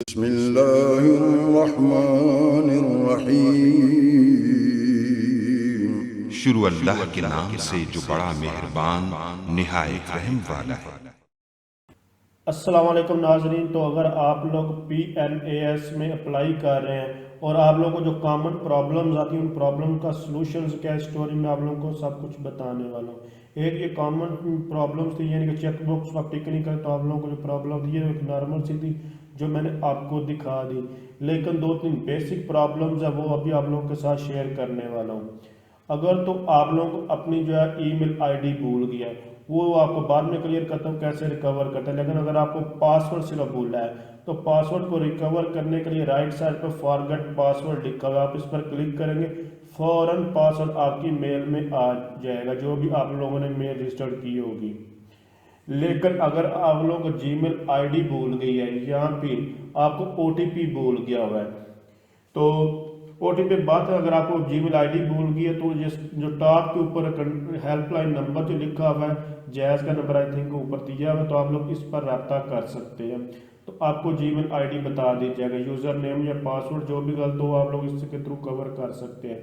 बिस्मिल्लाहिर्रहमानिर्रहीम। शुरू अल्लाह के नाम से जो बड़ा मेहरबान निहायत रहम वाला है। अस्सलाम वालेकुम नाजरीन। तो अगर आप लोग PNAS में अप्लाई कर रहे हैं और आप लोगों को जो कॉमन प्रॉब्लम्स आती हैं उन प्रॉब्लम का सलूशंस क्या है, स्टोरी में आप लोगों को सब कुछ बताने वाला हूँ। एक ये कॉमन प्रॉब्लम्स थी, यानी कि चेक बॉक्स आप टिक नहीं करते तो आप लोगों को जो प्रॉब्लम थी ये एक नॉर्मल सी थी जो मैंने आपको दिखा दी। लेकिन दो तीन बेसिक प्रॉब्लम्स है वो अभी आप लोगों के साथ शेयर करने वाला हूँ। अगर तो आप लोग अपनी जो है ईमेल आईडी भूल गया, वो आपको बाद में क्लियर करता हूँ कैसे रिकवर करते हैं। लेकिन अगर आपको पासवर्ड सिर्फ भूलना है तो पासवर्ड को रिकवर करने के लिए राइट साइड पर फॉरगेट पासवर्ड लिखा हुआ, आप इस पर क्लिक करेंगे फौरन पासवर्ड आपकी मेल में आ जाएगा जो भी आप लोगों ने मेल रजिस्टर की होगी। लेकिन अगर आप लोगों को जीमेल आईडी भूल गई है या फिर आपको ओटीपी भूल गया हुआ है तो ओटीपी बात है, अगर आपको जीमेल आईडी भूल गई है तो जो टॉप के ऊपर हेल्पलाइन नंबर जो लिखा हुआ है, जैज़ का नंबर आई थिंक ऊपर दिया हुआ है, तो आप लोग इस पर रब्ता कर सकते हैं। तो आपको जीमेल आईडी बता दी जाएगा, यूज़र नेम या पासवर्ड जो भी गलत हो आप लोग इसके थ्रू कवर कर सकते हैं।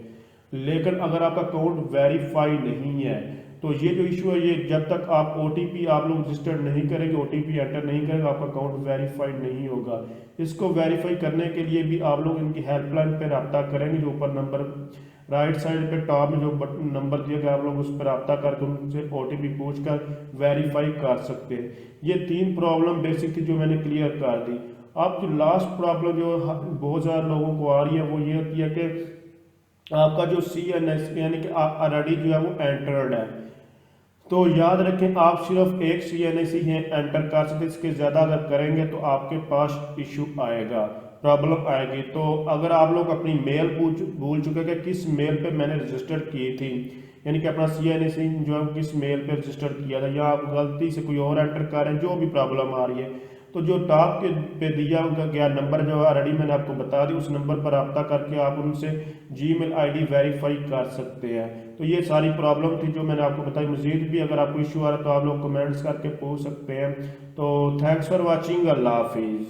लेकिन अगर आपका अकाउंट वेरीफाई नहीं है तो ये जो इशू है, ये जब तक आप ओटीपी आप लोग रजिस्टर्ड नहीं करेंगे, ओटीपी एंटर नहीं करेंगे, आपका अकाउंट वेरीफाइड नहीं होगा। इसको वेरीफाई करने के लिए भी आप लोग इनकी हेल्पलाइन पे रब्ता करेंगे, जो ऊपर नंबर राइट साइड पे टॉप में जो नंबर दिया गया आप लोग उस पर रब्ता करके उनसे ओटीपी पूछ कर वेरीफाई कर सकते हैं। ये तीन प्रॉब्लम बेसिक थी जो मैंने क्लियर कर दी। अब जो लास्ट प्रॉब्लम जो बहुत ज़्यादा लोगों को आ रही है वो ये होती है कि आपका जो CNS यानी कि आप ऑलरेडी जो है वो एंटर्ड है। तो याद रखें आप सिर्फ एक CNS ही है एंटर कर सकते, इसके ज़्यादा अगर करेंगे तो आपके पास इशू आएगा, प्रॉब्लम आएगी। तो अगर आप लोग अपनी मेल भूल चुके हैं कि किस मेल पे मैंने रजिस्टर की थी, यानी कि अपना CNS जो है किस मेल पे रजिस्टर किया था, या आप गलती से कोई और एंटर कर रहे हैं, जो भी प्रॉब्लम आ रही है, तो जो टॉप के पे दिया गया नंबर जो है ऑलरेडी मैंने आपको बता दी, उस नंबर पर रब्ता करके आप उनसे जीमेल आईडी वेरीफाई कर सकते हैं। तो ये सारी प्रॉब्लम थी जो मैंने आपको बताई। मजीद भी अगर आपको इशू आ रहा है तो आप लोग कमेंट्स करके पूछ सकते हैं। तो थैंक्स फॉर वॉचिंग, अल्लाह हाफिज़।